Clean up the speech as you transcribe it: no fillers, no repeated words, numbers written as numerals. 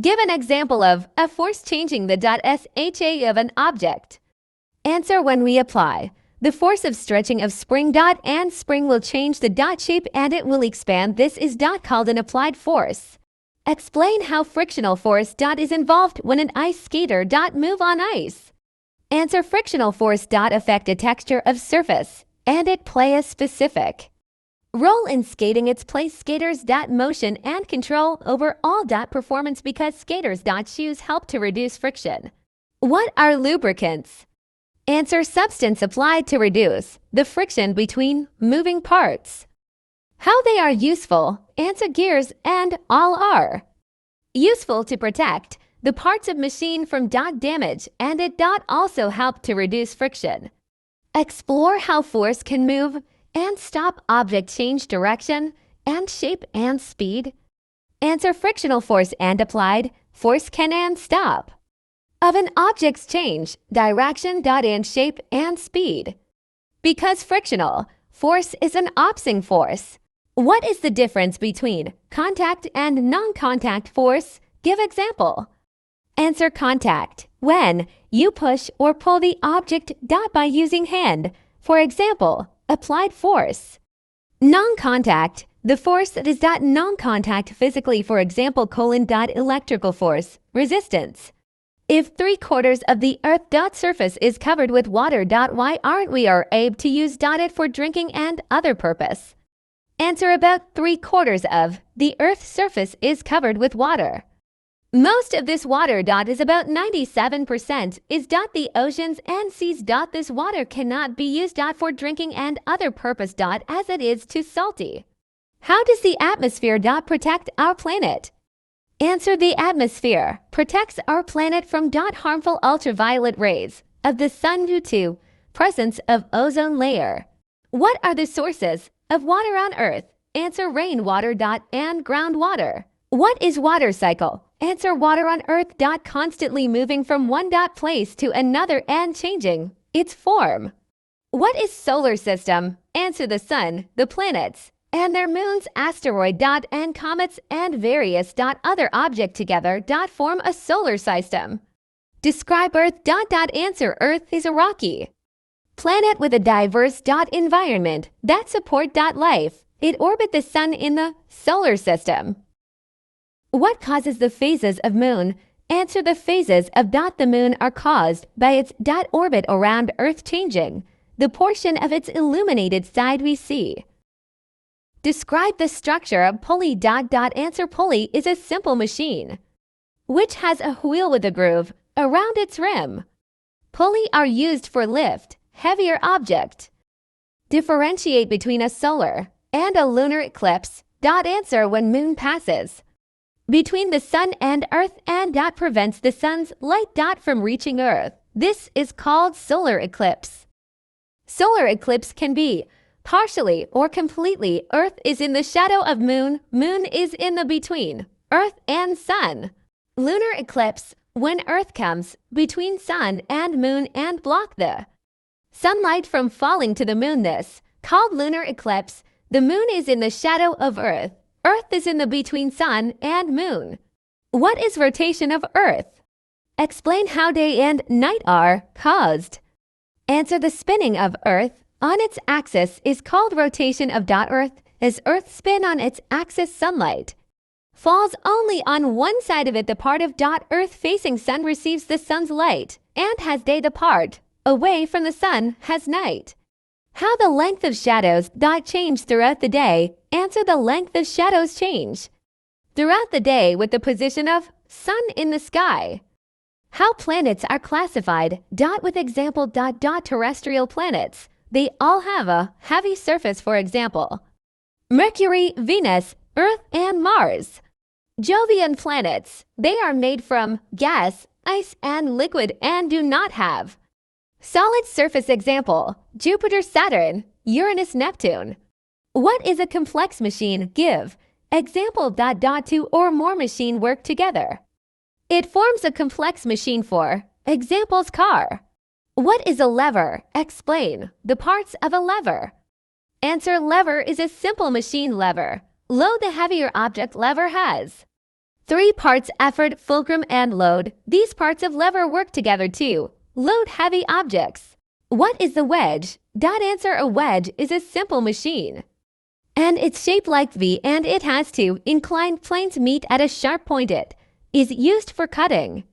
Give an example of a force changing the .sha of an object. Answer: when we apply the force of stretching of spring and spring will change the shape and it will expand. This is called an applied force. Explain how frictional force is involved when an ice skater move on ice. Answer: frictional force affect a texture of surface and it play a specific role in skating. It's play skaters motion and control over all performance because skaters shoes help to reduce friction. What are lubricants? Answer: substance applied to reduce the friction between moving parts. How they are useful? Answer: gears and all are useful to protect the parts of machine from damage and it also help to reduce friction. Explore how force can move and stop object change direction and shape and speed. Answer: frictional force and applied force can and stop of an object's change direction and shape and speed. Because frictional force is an opposing force. What is the difference between contact and non-contact force? Give example. Answer: contact, when you push or pull the object by using hand. For example, applied force. Non-contact, the force that is non-contact physically. For example, electrical force, resistance. If 3/4 of the Earth surface is covered with water why aren't we able to use it for drinking and other purpose? Answer: about 3/4 of the Earth's surface is covered with water. Most of this water is about 97% is the oceans and seas. This water cannot be used for drinking and other purpose as it is too salty. How does the atmosphere protect our planet? Answer: the atmosphere protects our planet from harmful ultraviolet rays of the sun due to presence of ozone layer. What are the sources of water on Earth? Answer: rainwater and groundwater. What is water cycle? Answer: water on Earth constantly moving from one place to another and changing its form. What is solar system? Answer: the sun, the planets, and their moons, asteroid and comets and various other object together form a solar system. Describe Earth Answer: Earth is a rocky planet with a diverse environment that support life. It orbit the sun in the solar system. What causes the phases of moon? Answer: the phases of the moon are caused by its orbit around Earth changing the portion of its illuminated side we see. Describe the structure of pulley. Answer: pulley is a simple machine which has a wheel with a groove around its rim. Pulley are used for lift heavier object. Differentiate between a solar and a lunar eclipse. Answer: when moon passes between the sun and Earth and prevents the sun's light from reaching Earth. This is called solar eclipse. Solar eclipse can be partially or completely. Earth is in the shadow of moon. Moon is in the between Earth and sun. Lunar eclipse, when Earth comes between sun and moon and block the sunlight from falling to the moon. This called lunar eclipse. The moon is in the shadow of Earth. Earth is in the between sun and moon. What is rotation of Earth? Explain how day and night are caused. Answer: the spinning of Earth on its axis is called rotation of Earth. As Earth spin on its axis, sunlight falls only on one side of it. The part of Earth facing sun receives the sun's light and has day. The part away from the sun has night. How the length of shadows change throughout the day? Answer: the length of shadows change throughout the day with the position of sun in the sky. How planets are classified? With example. Terrestrial planets. They all have a heavy surface. For example, Mercury, Venus, Earth, and Mars. Jovian planets. They are made from gas, ice, and liquid and do not have solid surface. Example: Jupiter, Saturn, Uranus, Neptune. What is a complex machine? Give example. Two or more machine work together. It forms a complex machine. For examples: car. What is a lever? Explain the parts of a lever. Answer: lever is a simple machine lever. Load the heavier object lever has 3 parts effort, fulcrum, and load. These parts of lever work together to load heavy objects. What is the wedge? Answer: a wedge is a simple machine, and it's shaped like V, and it has two inclined planes meet at a sharp point. It is used for cutting.